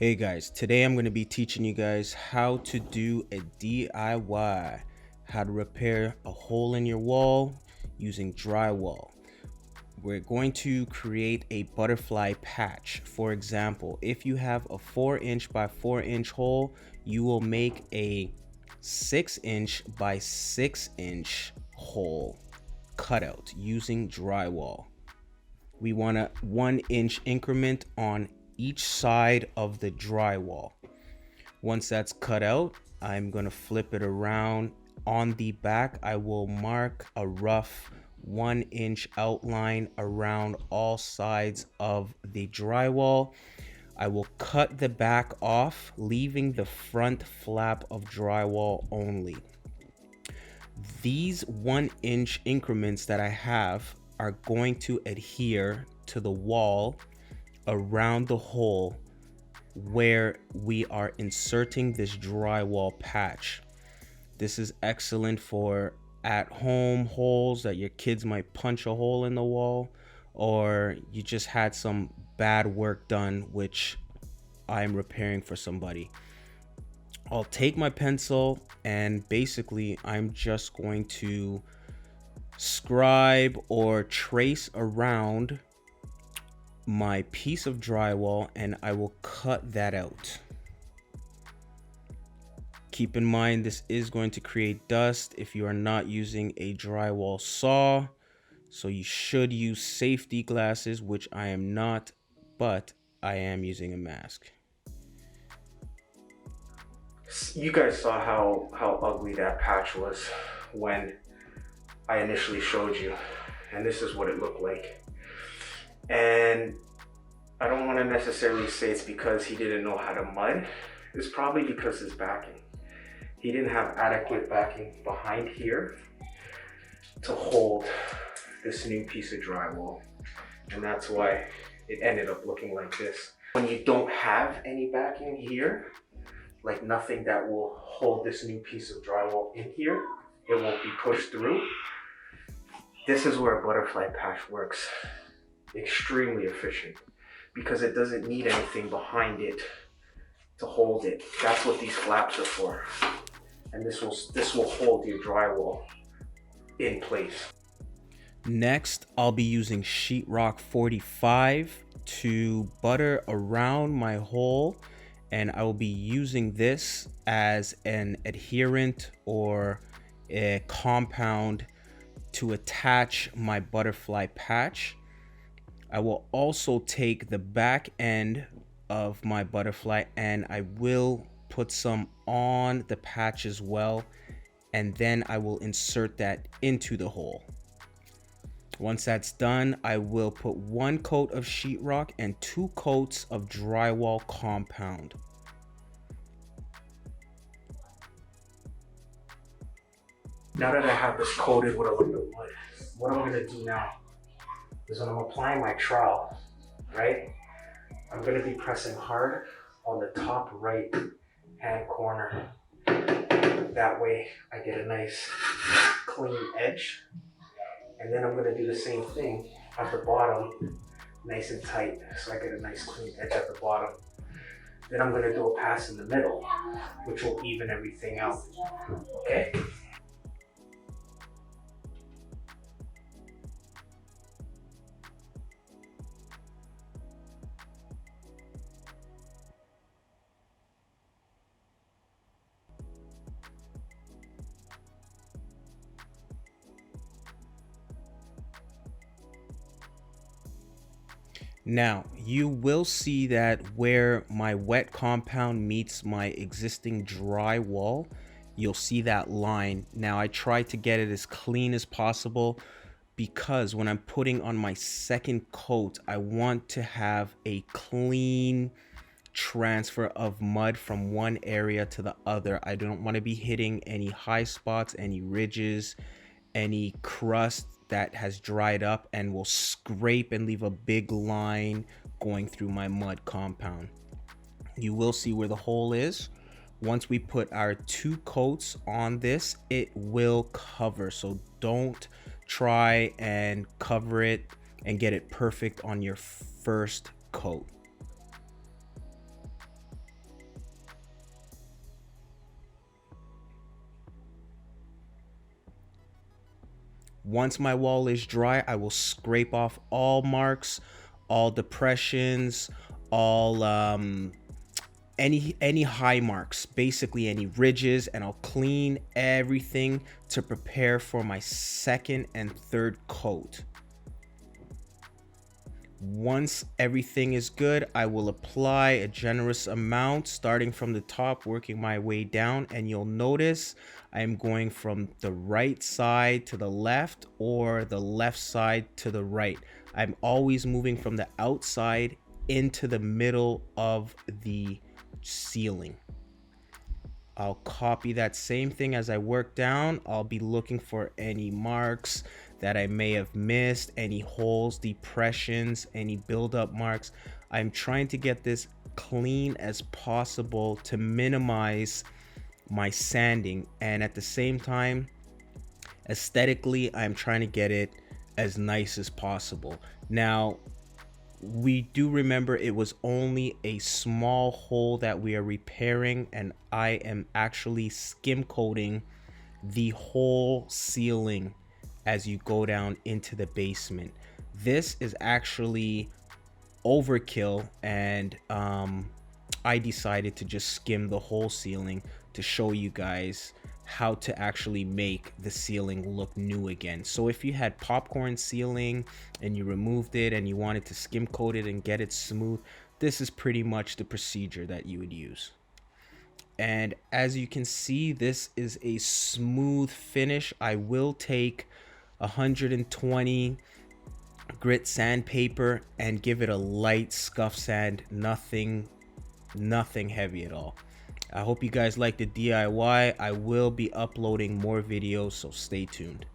Hey guys, today I'm going to be teaching you guys how to do a DIY, how to repair a hole in your wall using drywall. We're going to create a butterfly patch. For example, if you have a 4" by 4" hole, you will make a 6" by 6" hole cutout using drywall. We want a 1" increment on each side of the drywall. Once that's cut out, I'm going to flip it around. On the back, I will mark a rough 1" outline around all sides of the drywall. I will cut the back off, leaving the front flap of drywall only. These 1" increments that I have are going to adhere to the wall around the hole where we are inserting this drywall patch. This is excellent for at-home holes that your kids might punch a hole in the wall, or you just had some bad work done, which I'm repairing for somebody. I'll take my pencil and basically I'm just going to scribe or trace around my piece of drywall and I will cut that out. Keep in mind, this is going to create dust if you are not using a drywall saw, so you should use safety glasses, which I am not, but I am using a mask. You guys saw how ugly that patch was when I initially showed you, and this is what it looked like. And I don't want to necessarily say it's because he didn't know how to mud. It's probably because his backing. He didn't have adequate backing behind here to hold this new piece of drywall. And that's why it ended up looking like this. When you don't have any backing here, like nothing that will hold this new piece of drywall in here, it won't be pushed through. This is where a butterfly patch works extremely efficient, because it doesn't need anything behind it to hold it. That's what these flaps are for. And this will hold your drywall in place. Next, I'll be using Sheetrock 45 to butter around my hole, and I will be using this as an adherent or a compound to attach my butterfly patch. I will also take the back end of my butterfly and I will put some on the patch as well, and then I will insert that into the hole. Once that's done, I will put 1 coat of sheetrock and 2 coats of drywall compound. Now that I have this coated with a little bit of mud, what I'm gonna do now is when I'm applying my trowel, right? I'm gonna be pressing hard on the top right hand corner. That way I get a nice clean edge. And then I'm gonna do the same thing at the bottom, nice and tight, so I get a nice clean edge at the bottom. Then I'm gonna do a pass in the middle, which will even everything out, okay? Now, you will see that where my wet compound meets my existing dry wall, you'll see that line. Now, I try to get it as clean as possible because when I'm putting on my second coat, I want to have a clean transfer of mud from one area to the other. I don't want to be hitting any high spots, any ridges, any crust that has dried up and will scrape and leave a big line going through my mud compound. You will see where the hole is. Once we put our 2 coats on this, it will cover. So don't try and cover it and get it perfect on your first coat. Once my wall is dry, I will scrape off all marks, all depressions, all any high marks, basically any ridges, and I'll clean everything to prepare for my second and third coat. Once everything is good, I will apply a generous amount starting from the top, working my way down, and you'll notice I am going from the right side to the left or the left side to the right. I'm always moving from the outside into the middle of the ceiling. I'll copy that same thing as I work down. I'll be looking for any marks that I may have missed, any holes, depressions, any buildup marks. I'm trying to get this clean as possible to minimize my sanding, and at the same time, aesthetically, I'm trying to get it as nice as possible. Now, we do remember it was only a small hole that we are repairing, and I am actually skim coating the whole ceiling as you go down into the basement. This is actually overkill, and I decided to just skim the whole ceiling to show you guys how to actually make the ceiling look new again. So if you had popcorn ceiling and you removed it and you wanted to skim coat it and get it smooth, this is pretty much the procedure that you would use. And as you can see, this is a smooth finish. I will take 120 grit sandpaper and give it a light scuff sand, nothing heavy at all. I hope you guys like the DIY. I will be uploading more videos, so stay tuned.